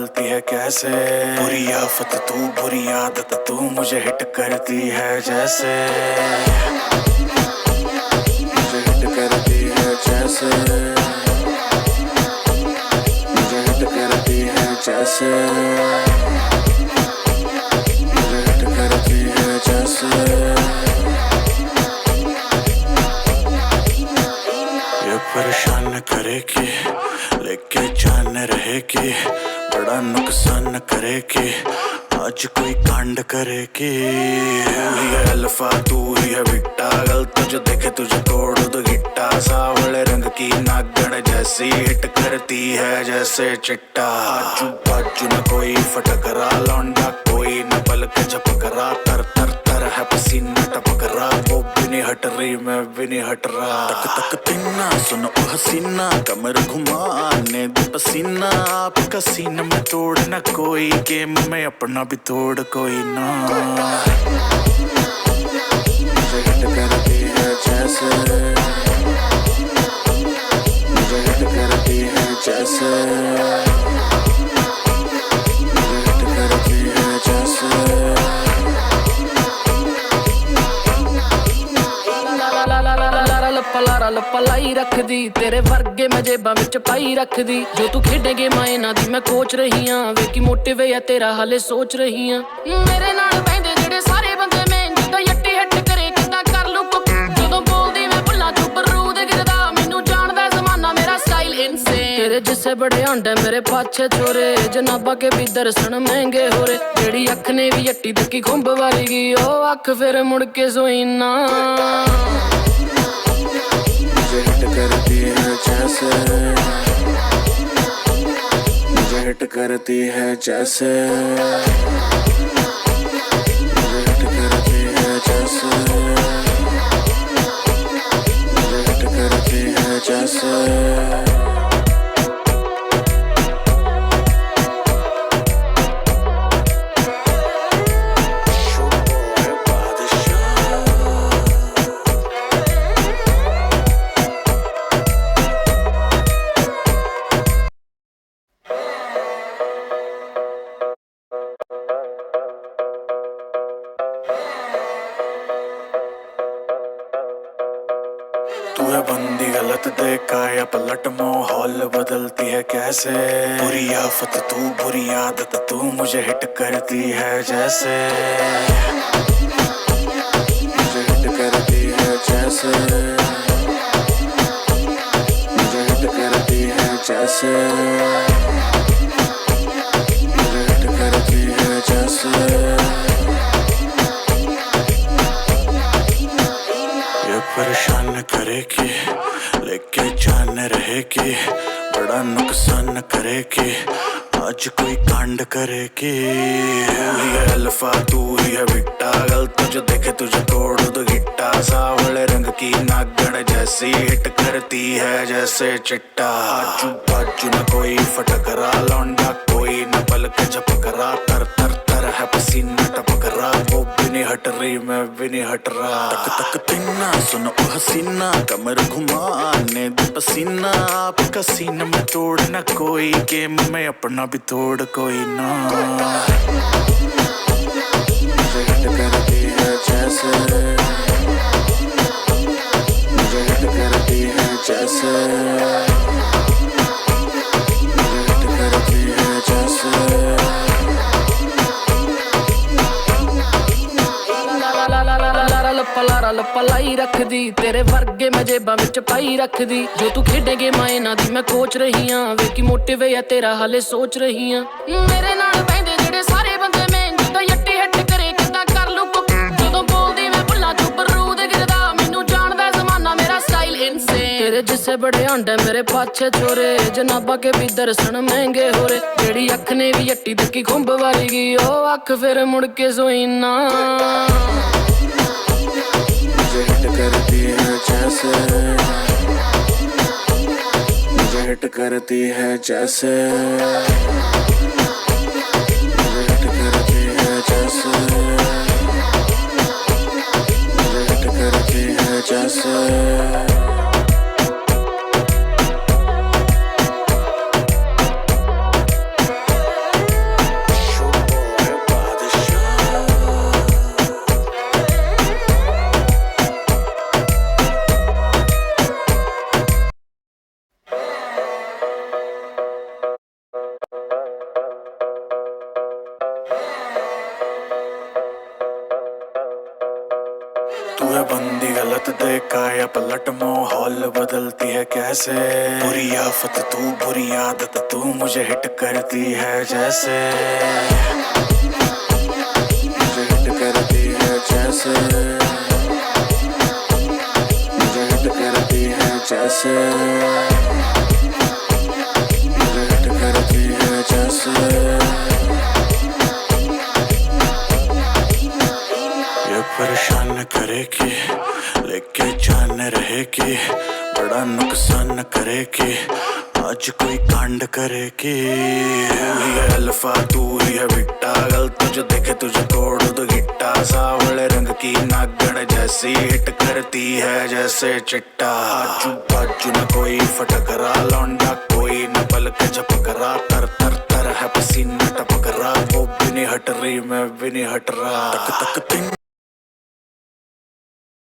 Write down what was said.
बदलती है कैसे। बुरी आफत तू, बुरी आदत तू, मुझे हिट करती है जैसे, मुझे हिट करती है जैसे, मुझे हिट करती है जैसे, मुझे हिट करती है जैसे। ये परेशान करेगी, लेके जान रहेगी, बड़ा नुकसान करेगी, आज कोई कांड करेगी। तू ही है अल्फा, तू ही है बीटा, गलत जो देखे तुझे तोड़ दो गिट्टा। सावले रंग की नागण जैसी हिट करती है जैसे चिट्टा। आजू बाजू न कोई फटकरा, लौंडा कोई न पल के झपकरा, तर तर तर है पसीना टपकरा, वो भी नहीं हट रही मैं भी नहीं हट रहा। तक तक तीना सुनो ओ हसीना, कमर घुमाने दे पसीना, आपका सीना में तोड़ न कोई, गेम में अपना भी तोड़ कोई ना। मुझे हिट करती है जैसे, मुझे हिट करती है जैसे, मुझे हिट करती है जैसे। लारा लप्पा लाई रखदी, तेरे वर्गे मैं जेबां विच पाई रखदी। जो तू खेडे गेमां इन्हां दी मैं कोच रही हां, वेखी मोटिवे या तेरा हाले सोच रही हां। मेरे नाल बहिंदे जेड़े सारे बंदे मैं जिद्दां यट्टी हिट करे किद्दां कर लूं कुक, जदों बोलदी मैं भुल्लां चों बरूद गिरदा, मैनूं जाणदा जमाना मेरा स्टाइल इनसेन। तेरे जिस्से बड़े आंडे मेरे पाछे छोरे, जनाबा के भी दर्शन महंगे हो रे। जेड़ी अख ने भी यट्टी तकी खुंब वारी गई, ओ अख फिर मुड़ के सोई ना। मुझे हिट करती है जैसे, मुझे हिट करती है जैसे, मुझे हिट करती है जैसे, मुझे हिट करती है जैसे। तू है बंदी गलत देखा या पलट, माहौल बदलती है कैसे। बुरी आफत तू, बुरी आदत तू, मुझे हिट करती है जैसे, मुझे हिट करती है जैसे, मुझे हिट करती है जैसे, मुझे हिट करती है जैसे। परेशान करेगी, लेके जान रहेगी, बड़ा नुकसान करेगी, आज कोई कांड करेगी। तू ही है अल्फा, तू ही है बीटा, गलत जो देखे तुझे तोड़ दो गिट्टा। सावले रंग की नागण जैसी हिट करती है जैसे चिट्टा। आजू बाजू न कोई फटकरा, लौंडा कोई न पल के झपकरा, तर तर तर है पसीना टपकरा, वो भी नहीं हट रही मैं भी नहीं हट रहा। तक तक तीना सुनो ओ हसीना, कमर घुमाने दे पसीना, आपका सीना में तोड़ न कोई, गेम में अपना भी तोड़ कोई ना। मुझे हिट करती है जैसे, मुझे हिट करती है जैसे, मुझे हिट करती है जैसे। लारा लप्पा लाई रखदी, तेरे वर्गे मैं जेबां विच पाई रखदी। जो तू खेडे गेमां इन्हां दी मैं कोच रही हां, वेखी मोटिवे या तेरा हाले सोच रही हां। मेरे नाल बहिंदे जेड़े सारे बंदे मैं जिद्दां यट्टी हिट करे किद्दां कर लूं कुक, जदों बोलदी मैं भुल्लां चों बरूद गिरदा, मैनूं जाणदा जमाना मेरा स्टाइल इनसेन। तेरे जिस्से बड़े आंडे मेरे पाछे छोरे, जनाबा के भी दर्शन महंगे हो रे। जेड़ी अख ने भी यट्टी तकी खुंब वारी गई, ओ अख फिर मुड़ के सोई ना। मुझे हिट करती है जैसे, मुझे हिट करती है जैसे, मुझे हिट करती है जैसे, मुझे हिट करती है जैसे। है बंदी गलत देखा या पलट माहौल बदलती है कैसे बुरी आफत तू बुरी आदत तू मुझे हिट करती है जैसे मुझे हिट करती है जैसे मुझे हिट करती है जैसे मुझे हिट करती है जैसे ये परेशान करेगी लेके जान रहेगी बड़ा नुकसान करेगी आज कोई कांड करेगी तू ही है अल्फा तू ही है बिट्टा गल तुझे देखे तुझे तोड़ दो गिट्टा सावले रंग की नागण जैसी हिट करती है जैसे चिट्टा आजू बाजू न कोई फटकरा लौंडा कोई न पल के झपकरा तर तर तर है पसीना टपक रहा वो भी नहीं हट रही मैं भी नहीं हट रहा तक तक